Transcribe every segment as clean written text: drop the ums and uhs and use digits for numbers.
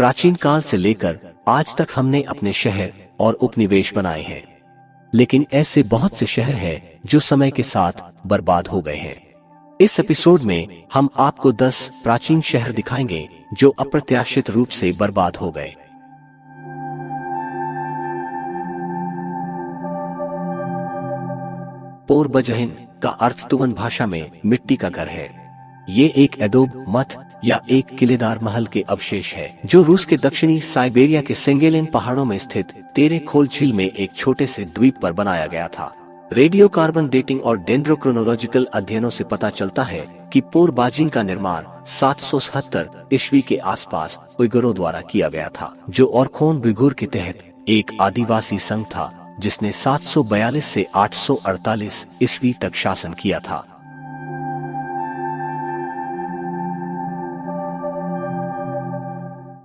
प्राचीन काल से लेकर आज तक हमने अपने शहर और उपनिवेश बनाए हैं, लेकिन ऐसे बहुत से शहर हैं जो समय के साथ बर्बाद हो गए हैं। इस एपिसोड में हम आपको 10 प्राचीन शहर दिखाएंगे जो अप्रत्याशित रूप से बर्बाद हो गए। पोरबजहिन का अर्थ तुवन भाषा में मिट्टी का घर है। ये एक एडोब मठ या एक किलेदार महल के अवशेष है जो रूस के दक्षिणी साइबेरिया के सेंगेलिन पहाड़ों में स्थित तेरेखोल झील में एक छोटे से द्वीप पर बनाया गया था। रेडियो कार्बन डेटिंग और डेंड्रोक्रोनोलॉजिकल अध्ययनों से पता चलता है कि पोरबाजिन का निर्माण 777 ईस्वी के आसपास उइगुरों द्वारा किया गया था, जो ओरखोन उइगुर के तहत एक आदिवासी संघ था जिसने 742 से 848 ईस्वी तक शासन किया था।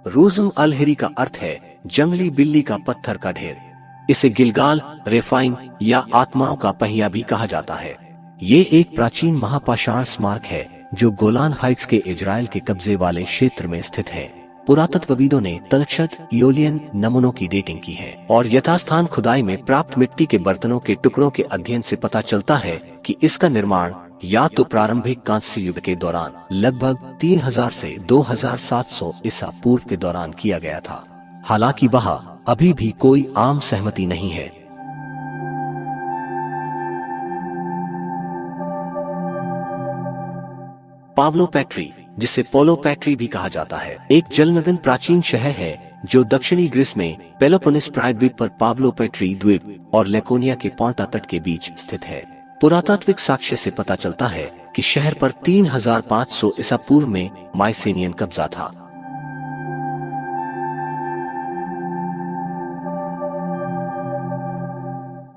रूज़म अल-हिरी का अर्थ है जंगली बिल्ली का पत्थर का ढेर। इसे गिलगाल, रेफाइन या आत्माओं का पहिया भी कहा जाता है। ये एक प्राचीन महापाषाण स्मारक है जो गोलान हाइट्स के इजराइल के कब्जे वाले क्षेत्र में स्थित है। पुरातत्वविदों ने तलछट इयोलियन नमूनों की डेटिंग की है और यथास्थान खुदाई में प्राप्त मिट्टी के बर्तनों के टुकड़ों के अध्ययन से पता चलता है कि इसका निर्माण या तो प्रारंभिक कांस्य युग के दौरान लगभग 3000 से 2700 ईसा पूर्व के दौरान किया गया था। हालांकि वहां अभी भी कोई आम सहमति नहीं है। पाव्लोपेट्री, जिसे पोलोपेट्री भी कहा जाता है, एक जलमग्न प्राचीन शहर है जो दक्षिणी ग्रीस में पेलोपोनेस प्रायद्वीप पर पाव्लोपेट्री द्वीप और लेकोनिया के पोंटा तट के बीच स्थित है। पुरातात्विक साक्ष्य से पता चलता है कि शहर पर 3500 ईसा पूर्व में माइसेनियन कब्जा था।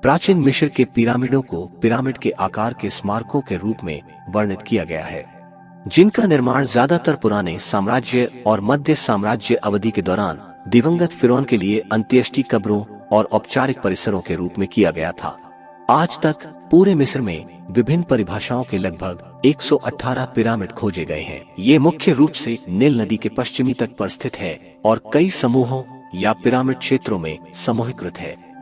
प्राचीन मिस्र के पिरामिडों को पिरामिड के आकार के स्मारकों के रूप में वर्णित किया गया है, जिनका निर्माण ज्यादातर पुराने साम्राज्य और मध्य साम्राज्य अवधि के दौरान दिवंगत फिरौन के लिए अंत्येष्टि कब्रों और औपचारिक परिसरों के रूप में किया गया था। आज तक पूरे मिस्र में विभिन्न परिभाषाओं के लगभग 118 पिरामिड खोजे गए हैं। ये मुख्य रूप से नील नदी के पश्चिमी तट पर स्थित है और कई समूहों या पिरामिड क्षेत्रों में समूहीकृत है।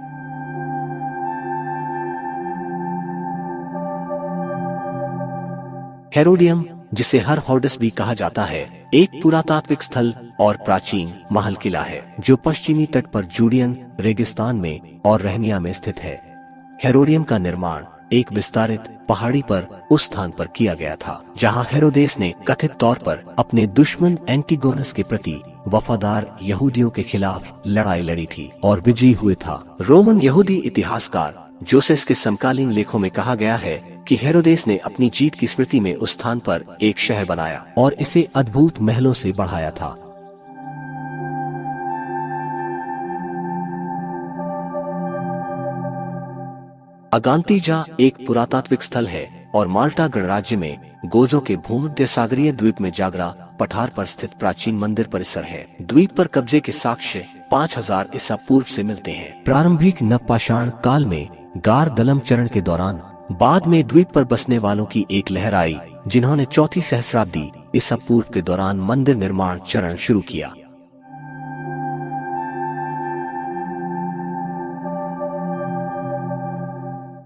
हेरोडियम, जिसे हेरोडस भी कहा जाता है, एक पुरातात्विक स्थल और प्राचीन महल किला है जो पश्चिमी तट पर जूडियन रेगिस्तान में और रहनिया में स्थित है। हेरोडियम का निर्माण एक विस्तारित पहाड़ी पर उस स्थान पर किया गया था जहां हेरोदेस ने कथित तौर पर अपने दुश्मन एंटीगोनस के प्रति वफादार यहूदियों के खिलाफ लड़ाई लड़ी थी और विजयी हुए था। रोमन यहूदी इतिहासकार जोसेफ के समकालीन लेखों में कहा गया है कि हेरोदेस ने अपनी जीत की स्मृति में उस स्थान पर एक शहर बनाया और इसे अद्भुत महलों से बढ़ाया था। अगांतीजा एक पुरातात्विक स्थल है और माल्टा गणराज्य में गोजों के भूमध्य सागरीय द्वीप में जागरा पठार पर स्थित प्राचीन मंदिर परिसर है। द्वीप पर कब्जे के साक्ष्य 5000 ईसा पूर्व से मिलते हैं। प्रारंभिक नवपाषाण काल में गार दलम चरण के दौरान बाद में द्वीप पर बसने वालों की एक लहर आई जिन्होंने चौथी सहस्राब्दी ईसा पूर्व के दौरान मंदिर निर्माण चरण शुरू किया।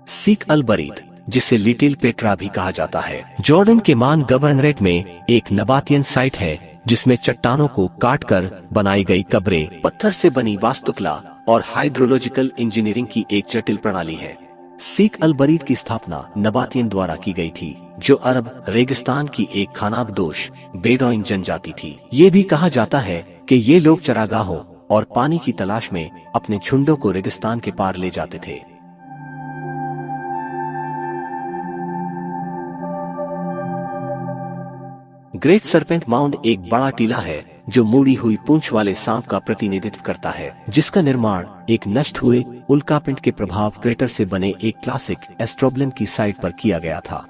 सीक अल बरीद, जिसे लिटिल पेट्रा भी कहा जाता है, जॉर्डन के मान गवर्नरेट में एक नबातियन साइट है जिसमें चट्टानों को काटकर बनाई गई कब्रें, पत्थर से बनी वास्तुकला और हाइड्रोलॉजिकल इंजीनियरिंग की एक जटिल प्रणाली है। सीक अल बरीद की स्थापना नबातियन द्वारा की गई थी जो अरब रेगिस्तान की एक खानाबदोश बेडोइन जनजाति थी। ये भी कहा जाता है कि ये लोग चरागाहों और पानी की तलाश में अपने झुंडों को रेगिस्तान के पार ले जाते थे। ग्रेट सरपेंट माउंड एक बड़ा टीला है जो मुड़ी हुई पूंछ वाले सांप का प्रतिनिधित्व करता है, जिसका निर्माण एक नष्ट हुए उल्कापिंड के प्रभाव क्रेटर से बने एक क्लासिक एस्ट्रोब्लम की साइट पर किया गया था।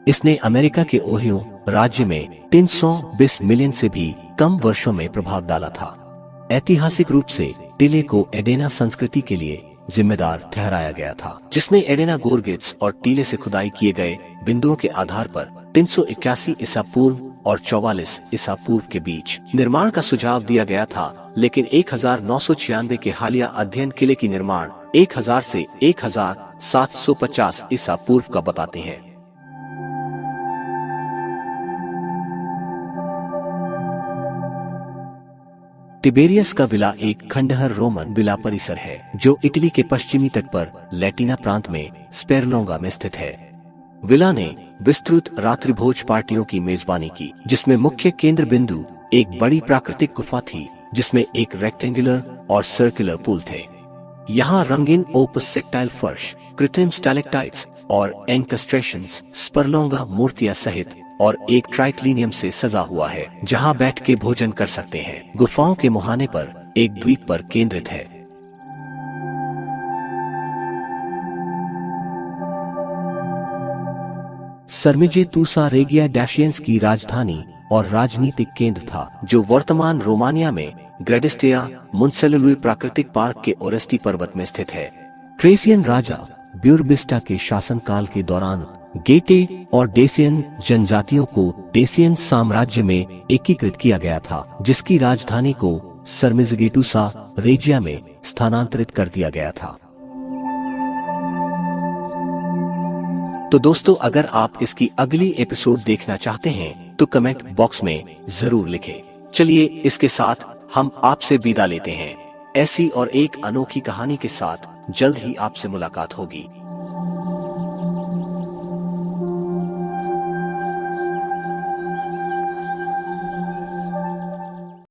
इसने अमेरिका के ओहियो राज्य में 320 मिलियन से भी कम वर्षों में प्रभाव डाला था। ऐतिहासिक रूप से टीले को एडेना संस्कृति के लिए जिम्मेदार ठहराया गया था, जिसने एडेना गोरगिट्स और टीले से खुदाई किए गए बिंदुओं के आधार पर 381 ईसा पूर्व और 44 ईसा पूर्व के बीच निर्माण का सुझाव दिया गया था, लेकिन 1996 के हालिया अध्ययन किले की निर्माण 1000 से 1750 ईसा पूर्व का बताते हैं। तिबेरियस का विला एक खंडहर रोमन विला परिसर है जो इटली के पश्चिमी तट पर लैटिना प्रांत में स्पेरलोंगा में स्थित है। विला ने विस्तृत रात्रिभोज पार्टियों की मेजबानी की, जिसमें मुख्य केंद्र बिंदु एक बड़ी प्राकृतिक गुफा थी जिसमें एक रेक्टेंगुलर और सर्कुलर पूल थे। यहाँ रंगीन ओपस सेक्टाइल फर्श, कृत्रिम स्टैलेक्टाइट्स और एंकस्ट्रेशंस, स्परलोंगा मूर्तियां सहित और एक ट्राइक्लिनियम से सजा हुआ है जहां बैठ के भोजन कर सकते हैं। गुफाओं के मुहाने पर एक द्वीप पर केंद्रित है। सर्मिजेतुसा रेगिया डैशियंस की राजधानी और राजनीतिक केंद्र था, जो वर्तमान रोमानिया में ग्रेडिस्टिया मुन्सेलुलुई प्राकृतिक पार्क के ओरेस्टी पर्वत में स्थित है। ट्रेसियन राजा ब्यूरबिस्टा के शासनकाल के दौरान गेटे और डेसियन जनजातियों को डेसियन साम्राज्य में एकीकृत किया गया था, जिसकी राजधानी को सर्मिजेतुसा रेजिया में स्थानांतरित कर दिया गया था। तो दोस्तों, अगर आप इसकी अगली एपिसोड देखना चाहते हैं तो कमेंट बॉक्स में जरूर लिखें। चलिए, इसके साथ हम आपसे विदा लेते हैं। ऐसी और एक अनोखी कहानी के साथ जल्द ही आपसे मुलाकात होगी।